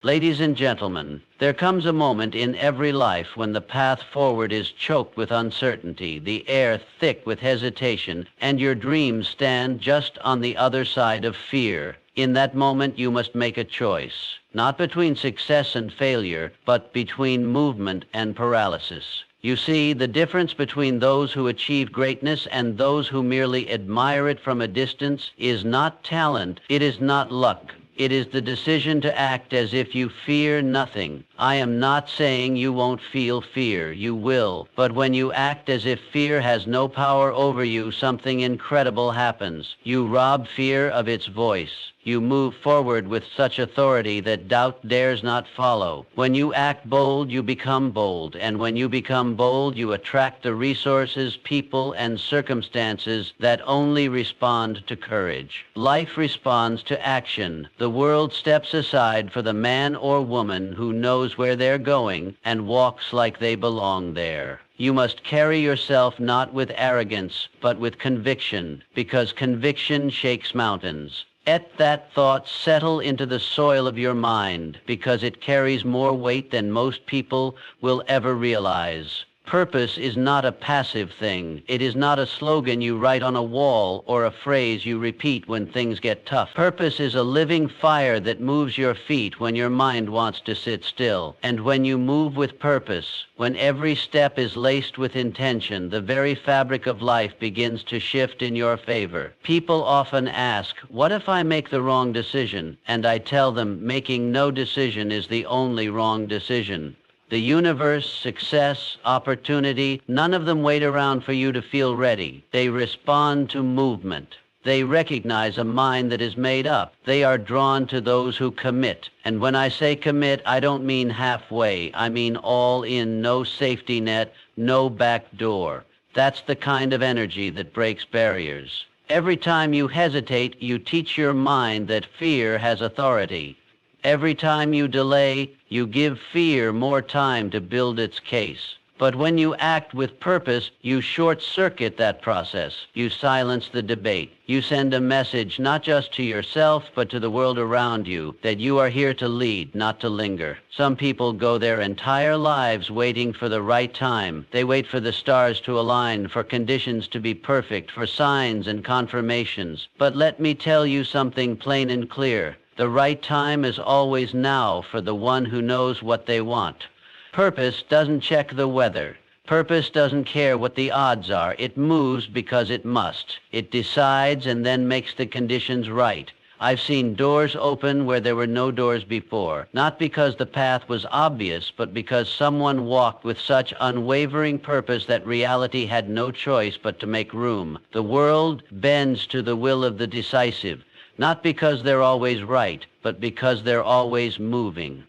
Ladies and gentlemen, there comes a moment in every life when the path forward is choked with uncertainty, the air thick with hesitation, and your dreams stand just on the other side of fear. In that moment, you must make a choice, not between success and failure, but between movement and paralysis. You see, the difference between those who achieve greatness and those who merely admire it from a distance is not talent, it is not luck. It is the decision to act as if you fear nothing. I am not saying you won't feel fear. You will. But when you act as if fear has no power over you, something incredible happens. You rob fear of its voice. You move forward with such authority that doubt dares not follow. When you act bold, you become bold. And when you become bold, you attract the resources, people, and circumstances that only respond to courage. Life responds to action. The world steps aside for the man or woman who knows where they're going and walks like they belong there. You must carry yourself not with arrogance, but with conviction, because conviction shakes mountains. Let that thought settle into the soil of your mind, because it carries more weight than most people will ever realize. Purpose is not a passive thing. It is not a slogan you write on a wall or a phrase you repeat when things get tough. Purpose is a living fire that moves your feet when your mind wants to sit still. And when you move with purpose, when every step is laced with intention, the very fabric of life begins to shift in your favor. People often ask, what if I make the wrong decision? And I tell them, making no decision is the only wrong decision. The universe, success, opportunity, none of them wait around for you to feel ready. They respond to movement. They recognize a mind that is made up. They are drawn to those who commit. And when I say commit, I don't mean halfway. I mean all in, no safety net, no back door. That's the kind of energy that breaks barriers. Every time you hesitate, you teach your mind that fear has authority. Every time you delay, you give fear more time to build its case. But when you act with purpose, you short-circuit that process. You silence the debate. You send a message not just to yourself, but to the world around you, that you are here to lead, not to linger. Some people go their entire lives waiting for the right time. They wait for the stars to align, for conditions to be perfect, for signs and confirmations. But let me tell you something plain and clear. The right time is always now for the one who knows what they want. Purpose doesn't check the weather. Purpose doesn't care what the odds are. It moves because it must. It decides and then makes the conditions right. I've seen doors open where there were no doors before, not because the path was obvious, but because someone walked with such unwavering purpose that reality had no choice but to make room. The world bends to the will of the decisive. Not because they're always right, but because they're always moving.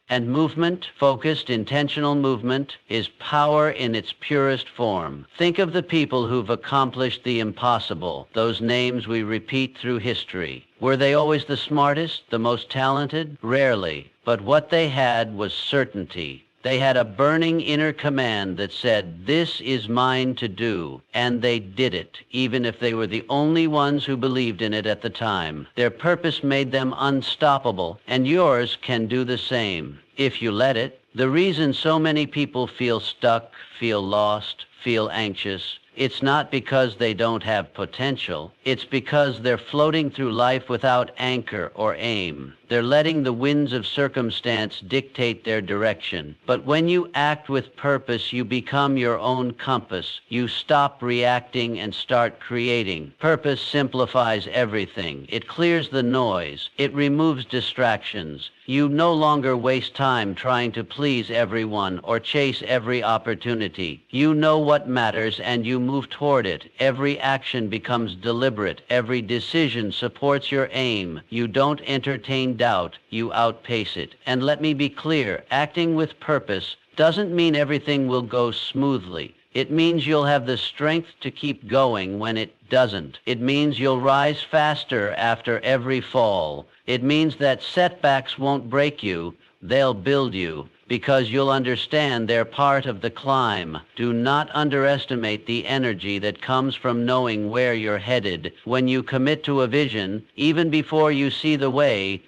And movement, focused, intentional movement, is power in its purest form. Think of the people who've accomplished the impossible, those names we repeat through history. Were they always the smartest, the most talented? Rarely. But what they had was certainty. They had a burning inner command that said, this is mine to do, and they did it, even if they were the only ones who believed in it at the time. Their purpose made them unstoppable, and yours can do the same, if you let it. The reason so many people feel stuck, feel lost, feel anxious, it's not because they don't have potential. It's because they're floating through life without anchor or aim. They're letting the winds of circumstance dictate their direction. But when you act with purpose, you become your own compass. You stop reacting and start creating. Purpose simplifies everything. It clears the noise. It removes distractions. You no longer waste time trying to please everyone or chase every opportunity. You know what matters and you move toward it. Every action becomes deliberate. Every decision supports your aim. You don't entertain doubt. You outpace it. And let me be clear, acting with purpose doesn't mean everything will go smoothly. It means you'll have the strength to keep going when it doesn't. It means you'll rise faster after every fall. It means that setbacks won't break you, they'll build you, because you'll understand they're part of the climb. Do not underestimate the energy that comes from knowing where you're headed. When you commit to a vision, even before you see the way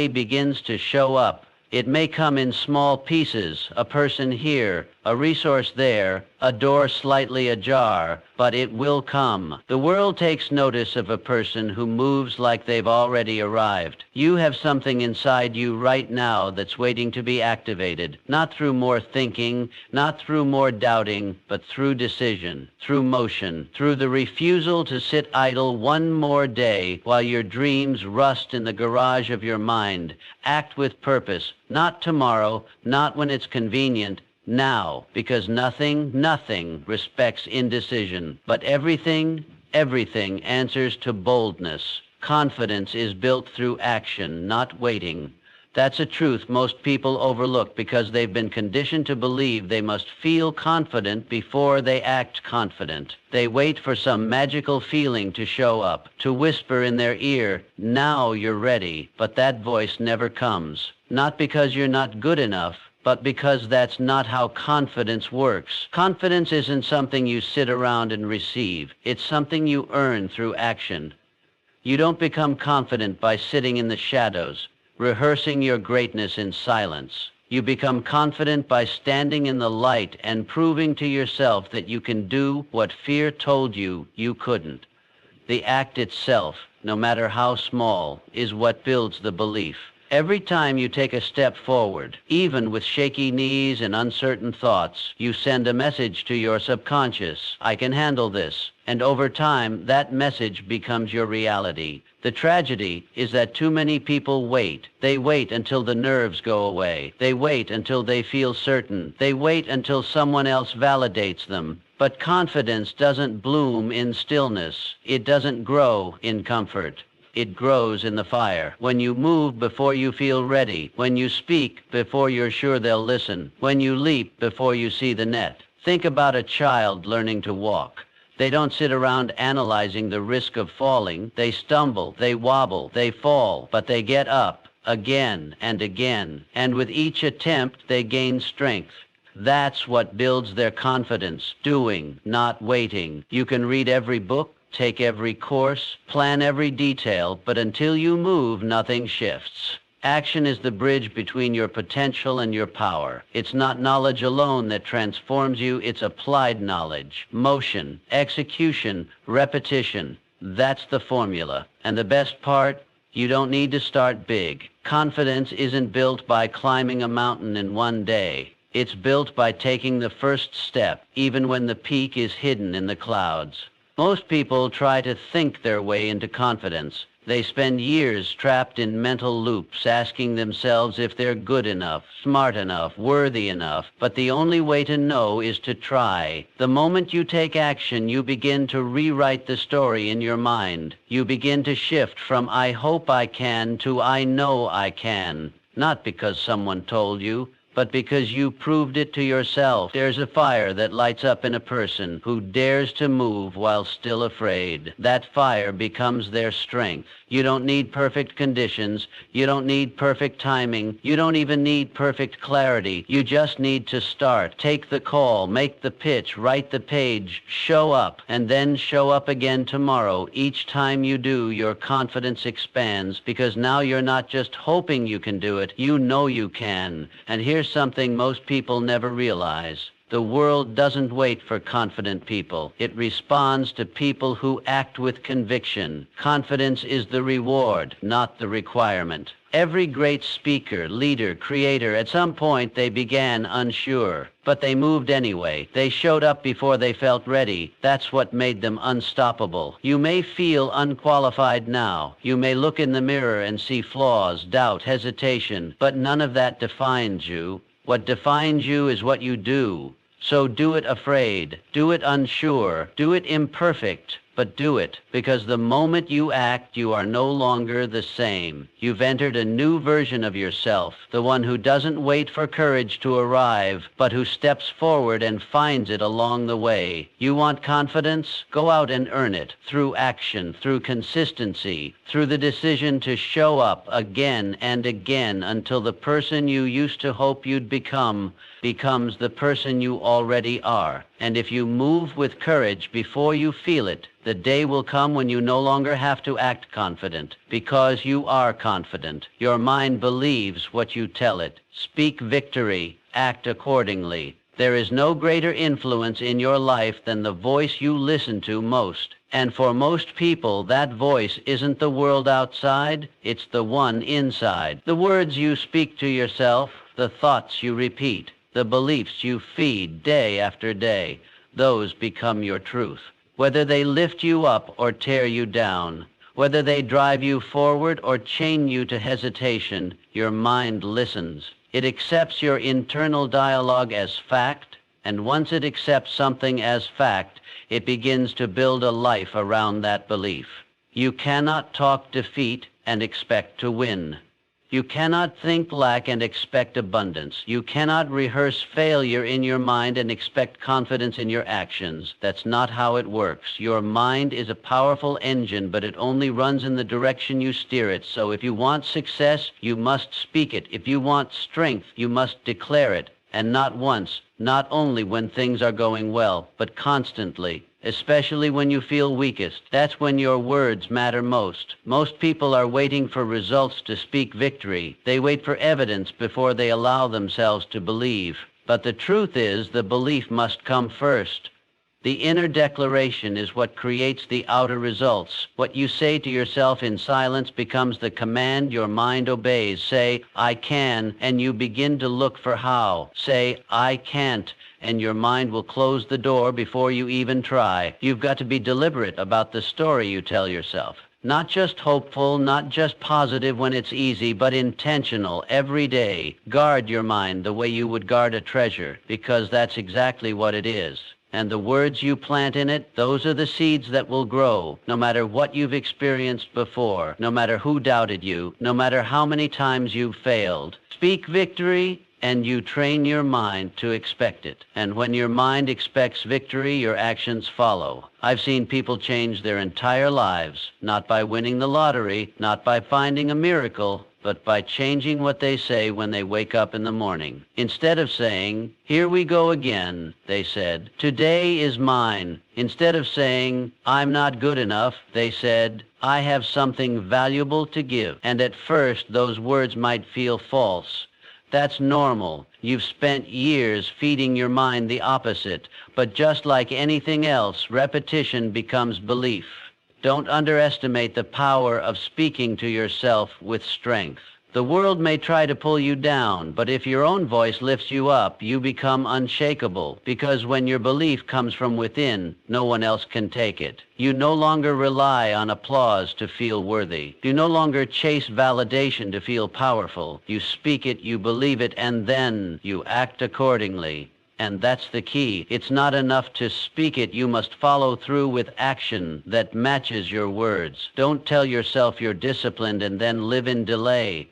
begins to show up. It may come in small pieces, a person here, a resource there, a door slightly ajar, but it will come. The world takes notice of a person who moves like they've already arrived. You have something inside you right now that's waiting to be activated, not through more thinking, not through more doubting, but through decision, through motion, through the refusal to sit idle one more day while your dreams rust in the garage of your mind. Act with purpose, not tomorrow, not when it's convenient, now, because nothing respects indecision, but everything answers to boldness. Confidence is built through action, not waiting. That's a truth most people overlook because they've been conditioned to believe they must feel confident before they act confident. They wait for some magical feeling to show up, to whisper in their ear, "Now you're ready," but that voice never comes. Not because you're not good enough, but because that's not how confidence works. Confidence isn't something you sit around and receive. It's something you earn through action. You don't become confident by sitting in the shadows, rehearsing your greatness in silence. You become confident by standing in the light and proving to yourself that you can do what fear told you you couldn't. The act itself, no matter how small, is what builds the belief. Every time you take a step forward, even with shaky knees and uncertain thoughts, you send a message to your subconscious, "I can handle this." And over time, that message becomes your reality. The tragedy is that too many people wait. They wait until the nerves go away. They wait until they feel certain. They wait until someone else validates them. But confidence doesn't bloom in stillness. It doesn't grow in comfort. It grows in the fire. When you move before you feel ready. When you speak before you're sure they'll listen. When you leap before you see the net. Think about a child learning to walk. They don't sit around analyzing the risk of falling. They stumble, they wobble, they fall, but they get up again and again. And with each attempt, they gain strength. That's what builds their confidence. Doing, not waiting. You can read every book, take every course, plan every detail, but until you move, nothing shifts. Action is the bridge between your potential and your power. It's not knowledge alone that transforms you, it's applied knowledge. Motion, execution, repetition. That's the formula. And the best part, you don't need to start big. Confidence isn't built by climbing a mountain in one day. It's built by taking the first step, even when the peak is hidden in the clouds. Most people try to think their way into confidence. They spend years trapped in mental loops, asking themselves if they're good enough, smart enough, worthy enough. But the only way to know is to try. The moment you take action, you begin to rewrite the story in your mind. You begin to shift from "I hope I can" to "I know I can." Not because someone told you, but because you proved it to yourself. There's a fire that lights up in a person who dares to move while still afraid. That fire becomes their strength. You don't need perfect conditions. You don't need perfect timing. You don't even need perfect clarity. You just need to start. Take the call, make the pitch, write the page, show up, and then show up again tomorrow. Each time you do, your confidence expands because now you're not just hoping you can do it, you know you can. And here's something most people never realize. The world doesn't wait for confident people. It responds to people who act with conviction. Confidence is the reward, not the requirement. Every great speaker, leader, creator, at some point they began unsure, but they moved anyway. They showed up before they felt ready. That's what made them unstoppable. You may feel unqualified now. You may look in the mirror and see flaws, doubt, hesitation, but none of that defines you. What defines you is what you do. So do it afraid, do it unsure, do it imperfect, but do it, because the moment you act, you are no longer the same. You've entered a new version of yourself, the one who doesn't wait for courage to arrive, but who steps forward and finds it along the way. You want confidence? Go out and earn it, through action, through consistency, through the decision to show up again and again until the person you used to hope you'd become becomes the person you already are. And if you move with courage before you feel it, The day will come when you no longer have to act confident, because you are confident. Your mind believes what you tell it. Speak victory, act accordingly. There is no greater influence in your life than the voice you listen to most. And for most people, that voice isn't the world outside, it's the one inside. The words you speak to yourself, the thoughts you repeat, the beliefs you feed day after day, those become your truth. Whether they lift you up or tear you down, whether they drive you forward or chain you to hesitation, your mind listens. It accepts your internal dialogue as fact, and once it accepts something as fact, it begins to build a life around that belief. You cannot talk defeat and expect to win. You cannot think lack and expect abundance. You cannot rehearse failure in your mind and expect confidence in your actions. That's not how it works. Your mind is a powerful engine, but it only runs in the direction you steer it. So if you want success, you must speak it. If you want strength, you must declare it. And not once, not only when things are going well, but constantly. Especially when you feel weakest. That's when your words matter most. Most people are waiting for results to speak victory. They wait for evidence before they allow themselves to believe. But the truth is, the belief must come first. The inner declaration is what creates the outer results. What you say to yourself in silence becomes the command your mind obeys. Say, I can, and you begin to look for how. Say, I can't, and your mind will close the door before you even try. You've got to be deliberate about the story you tell yourself. Not just hopeful, not just positive when it's easy, but intentional every day. Guard your mind the way you would guard a treasure, because that's exactly what it is. And the words you plant in it, those are the seeds that will grow, no matter what you've experienced before, no matter who doubted you, no matter how many times you've failed. Speak victory, and you train your mind to expect it. And when your mind expects victory, your actions follow. I've seen people change their entire lives, not by winning the lottery, not by finding a miracle, but by changing what they say when they wake up in the morning. Instead of saying, here we go again, they said, today is mine. Instead of saying, I'm not good enough, they said, I have something valuable to give. And at first, those words might feel false. That's normal. You've spent years feeding your mind the opposite. But just like anything else, repetition becomes belief. Don't underestimate the power of speaking to yourself with strength. The world may try to pull you down, but if your own voice lifts you up, you become unshakable. Because when your belief comes from within, no one else can take it. You no longer rely on applause to feel worthy. You no longer chase validation to feel powerful. You speak it, you believe it, and then you act accordingly. And that's the key. It's not enough to speak it. You must follow through with action that matches your words. Don't tell yourself you're disciplined and then live in delay.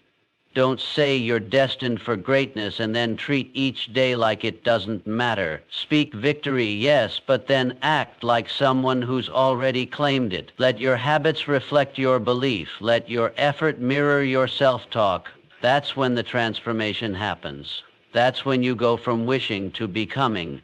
Don't say you're destined for greatness and then treat each day like it doesn't matter. Speak victory, yes, but then act like someone who's already claimed it. Let your habits reflect your belief. Let your effort mirror your self-talk. That's when the transformation happens. That's when you go from wishing to becoming.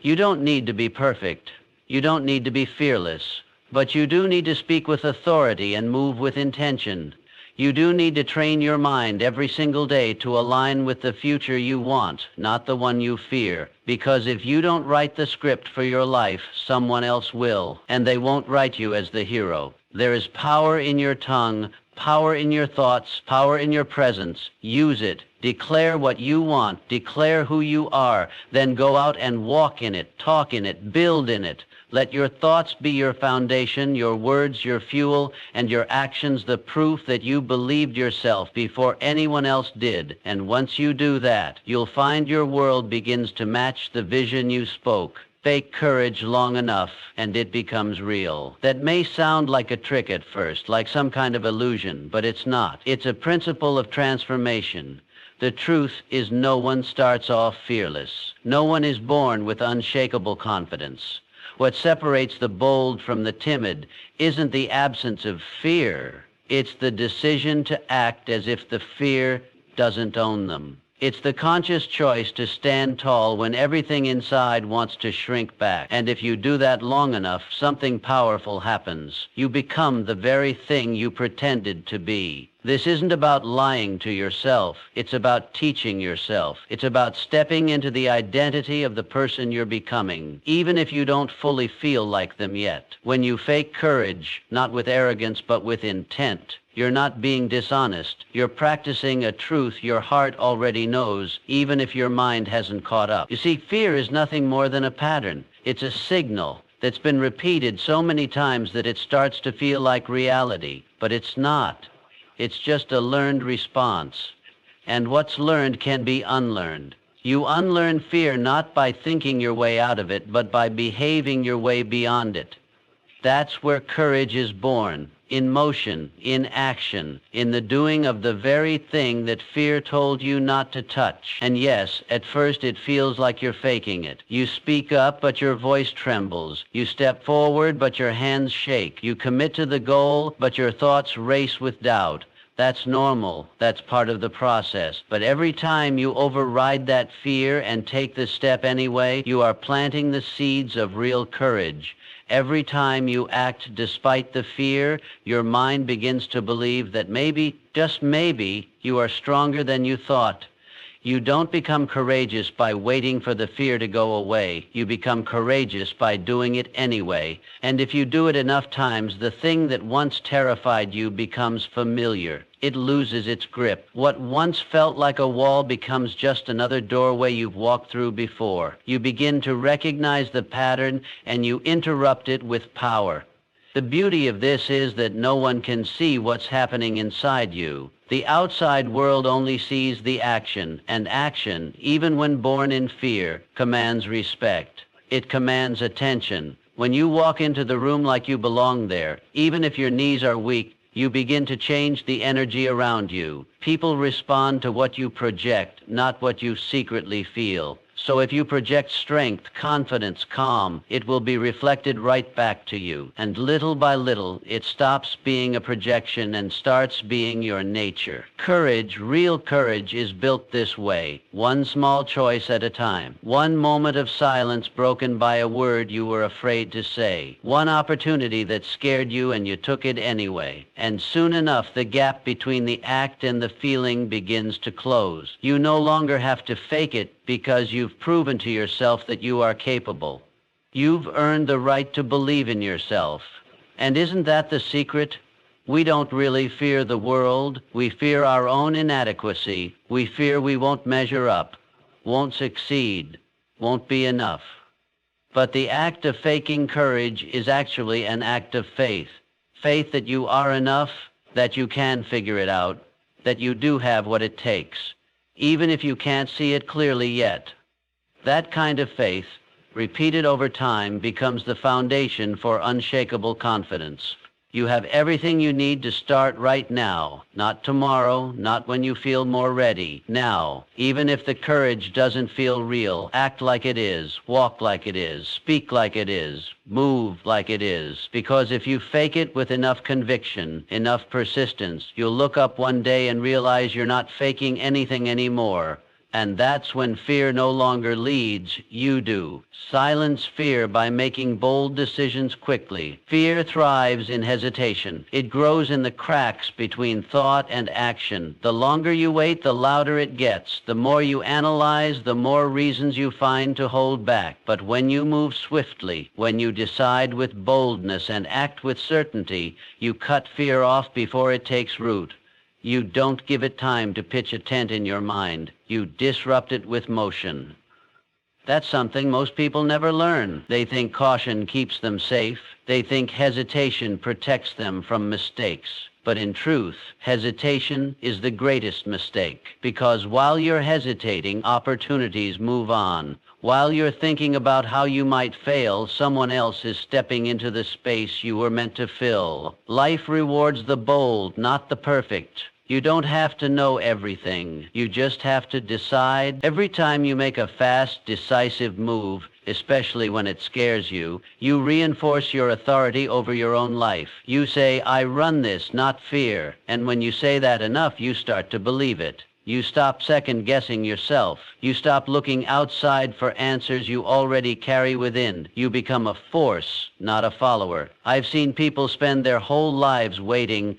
You don't need to be perfect. You don't need to be fearless. But you do need to speak with authority and move with intention. You do need to train your mind every single day to align with the future you want, not the one you fear. Because if you don't write the script for your life, someone else will, and they won't write you as the hero. There is power in your tongue, power in your thoughts, power in your presence. Use it. Declare what you want. Declare who you are. Then go out and walk in it, talk in it, build in it. Let your thoughts be your foundation, your words your fuel, and your actions the proof that you believed yourself before anyone else did. And once you do that, you'll find your world begins to match the vision you spoke. Fake courage long enough, and it becomes real. That may sound like a trick at first, like some kind of illusion, but it's not. It's a principle of transformation. The truth is no one starts off fearless. No one is born with unshakable confidence. What separates the bold from the timid isn't the absence of fear. It's the decision to act as if the fear doesn't own them. It's the conscious choice to stand tall when everything inside wants to shrink back. And if you do that long enough, something powerful happens. You become the very thing you pretended to be. This isn't about lying to yourself. It's about teaching yourself. It's about stepping into the identity of the person you're becoming, even if you don't fully feel like them yet. When you fake courage, not with arrogance but with intent, you're not being dishonest. You're practicing a truth your heart already knows, even if your mind hasn't caught up. You see, fear is nothing more than a pattern. It's a signal that's been repeated so many times that it starts to feel like reality. But it's not. It's just a learned response. And what's learned can be unlearned. You unlearn fear not by thinking your way out of it, but by behaving your way beyond it. That's where courage is born. In motion, in action, in the doing of the very thing that fear told you not to touch. And yes, at first it feels like you're faking it. You speak up, but your voice trembles. You step forward, but your hands shake. You commit to the goal, but your thoughts race with doubt. That's normal. That's part of the process. But every time you override that fear and take the step anyway, you are planting the seeds of real courage. Every time you act despite the fear, your mind begins to believe that maybe, just maybe, you are stronger than you thought. You don't become courageous by waiting for the fear to go away. You become courageous by doing it anyway. And if you do it enough times, the thing that once terrified you becomes familiar. It loses its grip. What once felt like a wall becomes just another doorway you've walked through before. You begin to recognize the pattern and you interrupt it with power. The beauty of this is that no one can see what's happening inside you. The outside world only sees the action, and action, even when born in fear, commands respect. It commands attention. When you walk into the room like you belong there, even if your knees are weak, you begin to change the energy around you. People respond to what you project, not what you secretly feel. So if you project strength, confidence, calm, it will be reflected right back to you. And little by little, it stops being a projection and starts being your nature. Courage, real courage, is built this way. One small choice at a time. One moment of silence broken by a word you were afraid to say. One opportunity that scared you and you took it anyway. And soon enough, the gap between the act and the feeling begins to close. You no longer have to fake it, because you've proven to yourself that you are capable. You've earned the right to believe in yourself. And isn't that the secret? We don't really fear the world. We fear our own inadequacy. We fear we won't measure up, won't succeed, won't be enough. But the act of faking courage is actually an act of faith. Faith that you are enough, that you can figure it out, that you do have what it takes, even if you can't see it clearly yet. That kind of faith, repeated over time, becomes the foundation for unshakable confidence. You have everything you need to start right now, not tomorrow, not when you feel more ready. Now, even if the courage doesn't feel real, act like it is, walk like it is, speak like it is, move like it is. Because if you fake it with enough conviction, enough persistence, you'll look up one day and realize you're not faking anything anymore. And that's when fear no longer leads, you do. Silence fear by making bold decisions quickly. Fear thrives in hesitation. It grows in the cracks between thought and action. The longer you wait, the louder it gets. The more you analyze, the more reasons you find to hold back. But when you move swiftly, when you decide with boldness and act with certainty, you cut fear off before it takes root. You don't give it time to pitch a tent in your mind. You disrupt it with motion. That's something most people never learn. They think caution keeps them safe. They think hesitation protects them from mistakes. But in truth, hesitation is the greatest mistake. Because while you're hesitating, opportunities move on. While you're thinking about how you might fail, someone else is stepping into the space you were meant to fill. Life rewards the bold, not the perfect. You don't have to know everything. You just have to decide. Every time you make a fast, decisive move, especially when it scares you, you reinforce your authority over your own life. You say, I run this, not fear. And when you say that enough, you start to believe it. You stop second-guessing yourself. You stop looking outside for answers you already carry within. You become a force, not a follower. I've seen people spend their whole lives waiting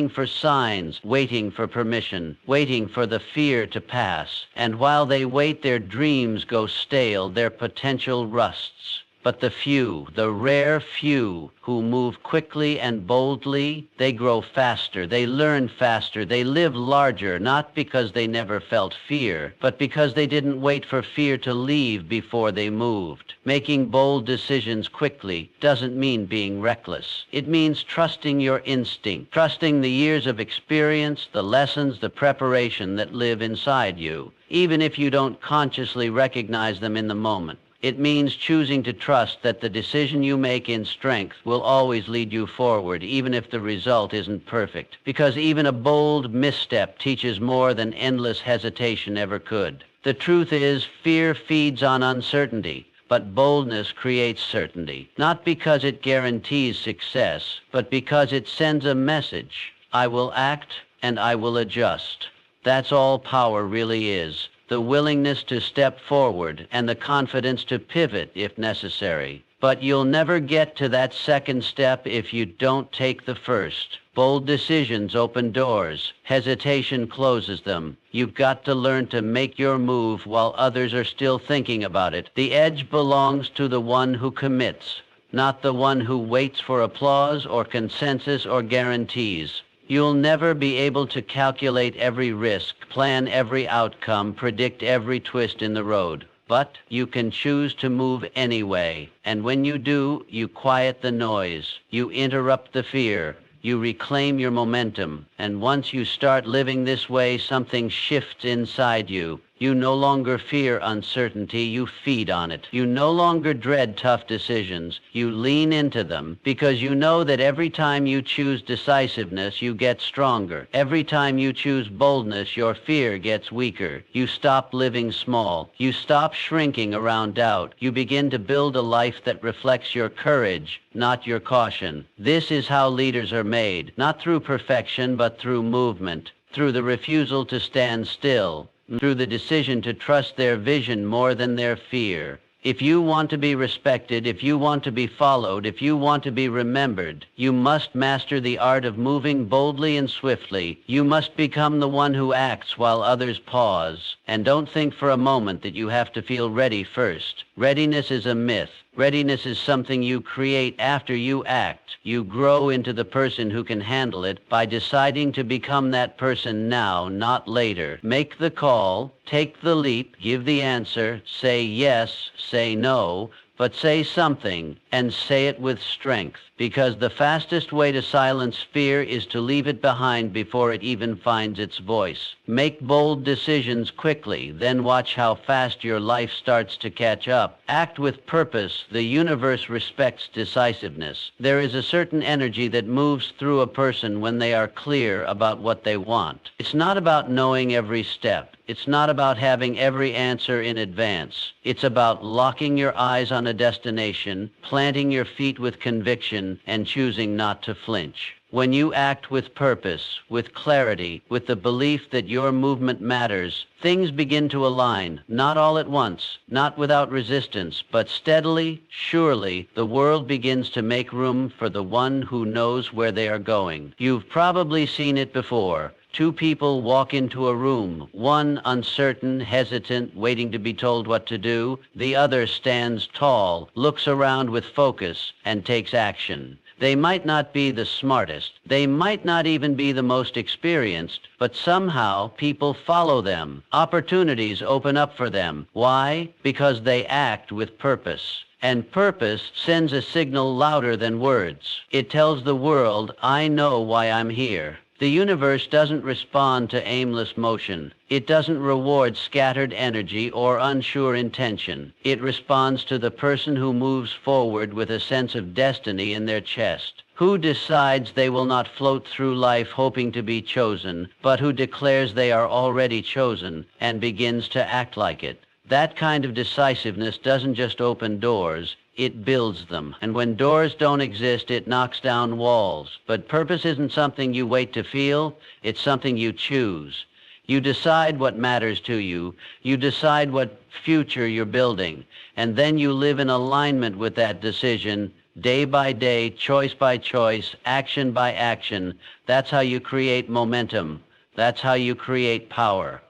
for signs, waiting for permission, waiting for the fear to pass. And while they wait, their dreams go stale, their potential rusts. But the few, the rare few who move quickly and boldly, they grow faster, they learn faster, they live larger, not because they never felt fear, but because they didn't wait for fear to leave before they moved. Making bold decisions quickly doesn't mean being reckless. It means trusting your instinct, trusting the years of experience, the lessons, the preparation that live inside you, even if you don't consciously recognize them in the moment. It means choosing to trust that the decision you make in strength will always lead you forward, even if the result isn't perfect. Because even a bold misstep teaches more than endless hesitation ever could. The truth is, fear feeds on uncertainty, but boldness creates certainty. Not because it guarantees success, but because it sends a message. I will act and I will adjust. That's all power really is. The willingness to step forward and the confidence to pivot if necessary. But you'll never get to that second step if you don't take the first. Bold decisions open doors. Hesitation closes them. You've got to learn to make your move while others are still thinking about it. The edge belongs to the one who commits, not the one who waits for applause or consensus or guarantees. You'll never be able to calculate every risk, plan every outcome, predict every twist in the road. But you can choose to move anyway. And when you do, you quiet the noise. You interrupt the fear. You reclaim your momentum. And once you start living this way, something shifts inside you. You no longer fear uncertainty, you feed on it. You no longer dread tough decisions, you lean into them because you know that every time you choose decisiveness, you get stronger. Every time you choose boldness, your fear gets weaker. You stop living small. You stop shrinking around doubt. You begin to build a life that reflects your courage, not your caution. This is how leaders are made, not through perfection, but through movement, through the refusal to stand still, through the decision to trust their vision more than their fear. If you want to be respected, if you want to be followed, if you want to be remembered, you must master the art of moving boldly and swiftly. You must become the one who acts while others pause. And don't think for a moment that you have to feel ready first. Readiness is a myth. Readiness is something you create after you act. You grow into the person who can handle it by deciding to become that person now, not later. Make the call, take the leap, give the answer, say yes, say no, but say something, and say it with strength, because the fastest way to silence fear is to leave it behind before it even finds its voice. Make bold decisions quickly, then watch how fast your life starts to catch up. Act with purpose. The universe respects decisiveness. There is a certain energy that moves through a person when they are clear about what they want. It's not about knowing every step. It's not about having every answer in advance. It's about locking your eyes on a destination, planting your feet with conviction, and choosing not to flinch. When you act with purpose, with clarity, with the belief that your movement matters, things begin to align, not all at once, not without resistance, but steadily, surely, the world begins to make room for the one who knows where they are going. You've probably seen it before. Two people walk into a room, one uncertain, hesitant, waiting to be told what to do. The other stands tall, looks around with focus, and takes action. They might not be the smartest. They might not even be the most experienced, but somehow people follow them. Opportunities open up for them. Why? Because they act with purpose. And purpose sends a signal louder than words. It tells the world, I know why I'm here. The universe doesn't respond to aimless motion. It doesn't reward scattered energy or unsure intention. It responds to the person who moves forward with a sense of destiny in their chest, who decides they will not float through life hoping to be chosen, but who declares they are already chosen and begins to act like it. That kind of decisiveness doesn't just open doors, it builds them. And when doors don't exist, it knocks down walls. But purpose isn't something you wait to feel, it's something you choose. You decide what matters to you. You decide what future you're building. And then you live in alignment with that decision, day by day, choice by choice, action by action. That's how you create momentum. That's how you create power.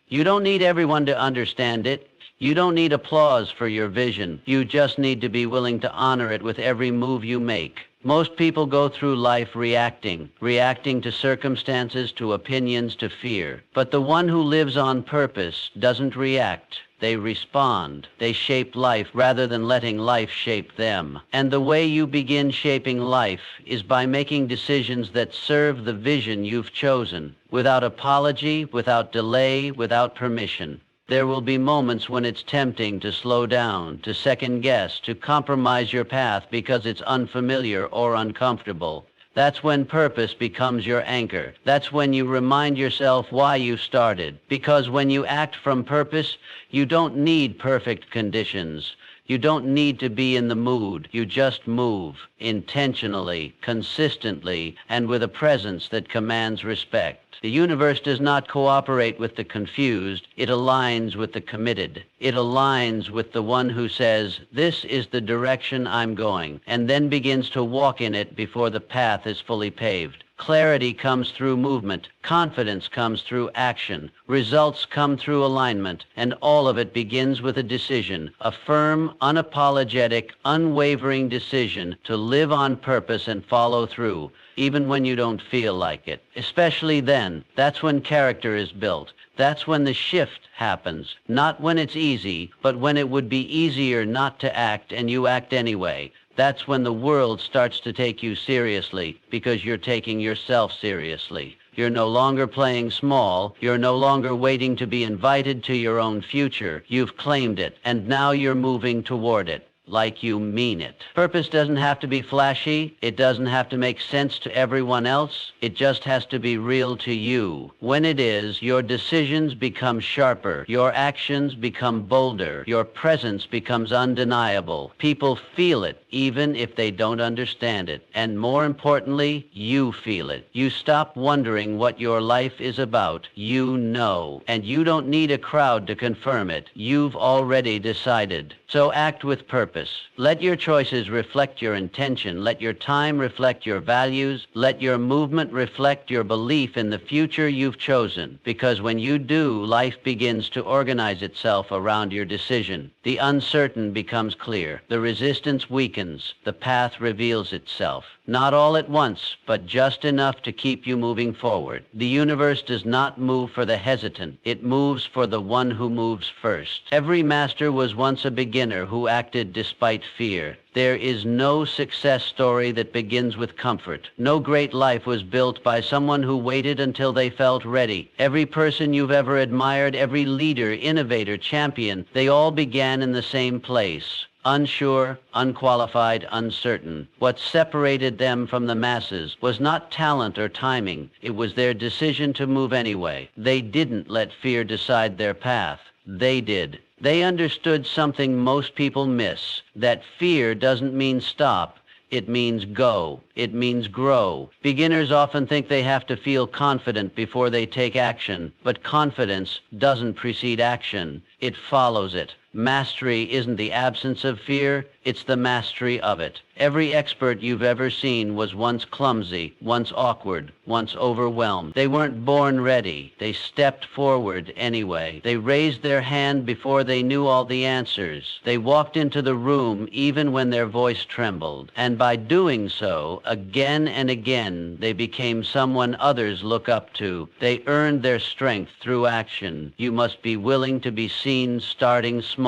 You don't need everyone to understand it. You don't need applause for your vision. You just need to be willing to honor it with every move you make. Most people go through life reacting to circumstances, to opinions, to fear. But the one who lives on purpose doesn't react. They respond. They shape life rather than letting life shape them. And the way you begin shaping life is by making decisions that serve the vision you've chosen, without apology, without delay, without permission. There will be moments when it's tempting to slow down, to second guess, to compromise your path because it's unfamiliar or uncomfortable. That's when purpose becomes your anchor. That's when you remind yourself why you started. Because when you act from purpose, you don't need perfect conditions. You don't need to be in the mood. You just move intentionally, consistently, and with a presence that commands respect. The universe does not cooperate with the confused. It aligns with the committed. It aligns with the one who says, "This is the direction I'm going," and then begins to walk in it before the path is fully paved. Clarity comes through movement. Confidence comes through action. Results come through alignment. And all of it begins with a decision, a firm, unapologetic, unwavering decision to live on purpose and follow through, even when you don't feel like it. Especially then, that's when character is built. That's when the shift happens. Not when it's easy, but when it would be easier not to act and you act anyway. That's when the world starts to take you seriously because you're taking yourself seriously. You're no longer playing small. You're no longer waiting to be invited to your own future. You've claimed it, and now you're moving toward it. Like you mean it. Purpose doesn't have to be flashy. It doesn't have to make sense to everyone else. It just has to be real to you. When it is, your decisions become sharper. Your actions become bolder. Your presence becomes undeniable. People feel it, even if they don't understand it. And more importantly, you feel it. You stop wondering what your life is about. You know. And you don't need a crowd to confirm it. You've already decided. So act with purpose. Let your choices reflect your intention. Let your time reflect your values. Let your movement reflect your belief in the future you've chosen. Because when you do, life begins to organize itself around your decision. The uncertain becomes clear. The resistance weakens. The path reveals itself. Not all at once, but just enough to keep you moving forward. The universe does not move for the hesitant. It moves for the one who moves first. Every master was once a beginner who acted despite fear. There is no success story that begins with comfort. No great life was built by someone who waited until they felt ready. Every person you've ever admired, every leader, innovator, champion, they all began in the same place. Unsure, unqualified, uncertain. What separated them from the masses was not talent or timing. It was their decision to move anyway. They didn't let fear decide their path. They did. They understood something most people miss, that fear doesn't mean stop. It means go. It means grow. Beginners often think they have to feel confident before they take action, but confidence doesn't precede action. It follows it. Mastery isn't the absence of fear, it's the mastery of it. Every expert you've ever seen was once clumsy, once awkward, once overwhelmed. They weren't born ready. They stepped forward anyway. They raised their hand before they knew all the answers. They walked into the room even when their voice trembled. And by doing so, again and again, they became someone others look up to. They earned their strength through action. You must be willing to be seen starting small.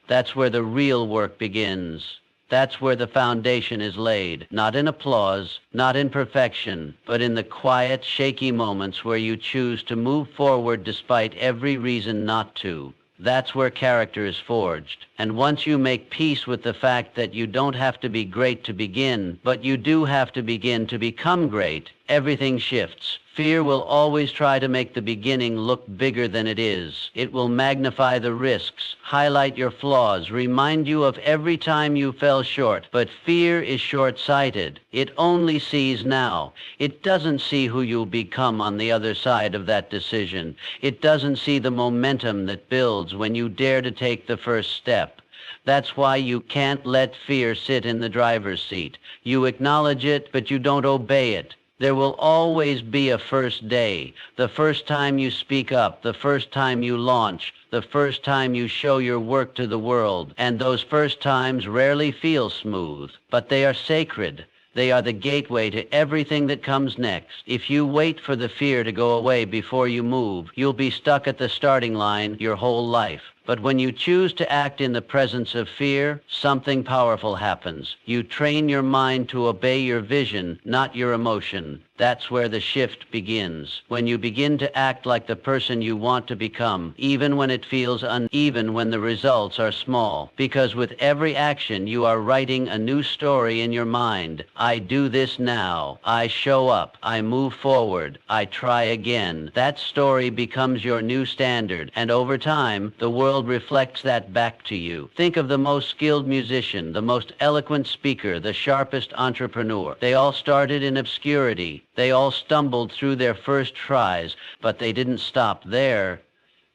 That's where the real work begins. That's where the foundation is laid, not in applause, not in perfection, but in the quiet, shaky moments where you choose to move forward despite every reason not to. That's where character is forged. And once you make peace with the fact that you don't have to be great to begin, but you do have to begin to become great, everything shifts. Fear will always try to make the beginning look bigger than it is. It will magnify the risks, highlight your flaws, remind you of every time you fell short. But fear is short-sighted. It only sees now. It doesn't see who you'll become on the other side of that decision. It doesn't see the momentum that builds when you dare to take the first step. That's why you can't let fear sit in the driver's seat. You acknowledge it, but you don't obey it. There will always be a first day, the first time you speak up, the first time you launch, the first time you show your work to the world. And those first times rarely feel smooth, but they are sacred. They are the gateway to everything that comes next. If you wait for the fear to go away before you move, you'll be stuck at the starting line your whole life. But when you choose to act in the presence of fear, something powerful happens. You train your mind to obey your vision, not your emotion. That's where the shift begins. When you begin to act like the person you want to become, even when it feels uneven, when the results are small. Because with every action, you are writing a new story in your mind. I do this now. I show up. I move forward. I try again. That story becomes your new standard. And over time, the world reflects that back to you. Think of the most skilled musician, the most eloquent speaker, the sharpest entrepreneur. They all started in obscurity. They all stumbled through their first tries, but they didn't stop there.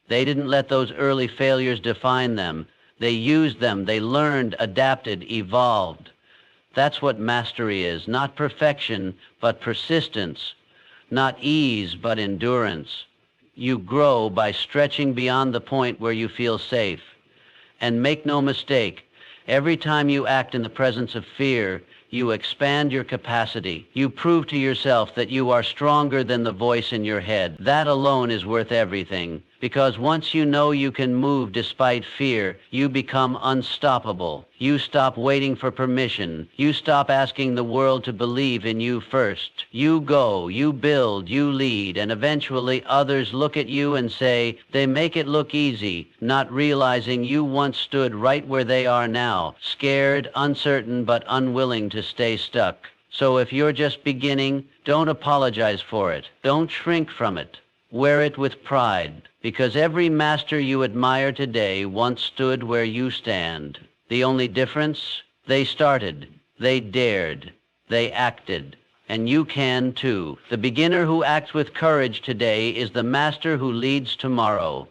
They didn't let those early failures define them. They used them. They learned, adapted, evolved. That's what mastery is. Not perfection, but persistence. Not ease, but endurance. You grow by stretching beyond the point where you feel safe. And make no mistake, every time you act in the presence of fear, you expand your capacity. You prove to yourself that you are stronger than the voice in your head. That alone is worth everything. Because once you know you can move despite fear, you become unstoppable. You stop waiting for permission. You stop asking the world to believe in you first. You go, you build, you lead, and eventually others look at you and say, they make it look easy, not realizing you once stood right where they are now, scared, uncertain, but unwilling to stay stuck. So if you're just beginning, don't apologize for it. Don't shrink from it. Wear it with pride, because every master you admire today once stood where you stand. The only difference? They started, they dared, they acted, and you can too. The beginner who acts with courage today is the master who leads tomorrow.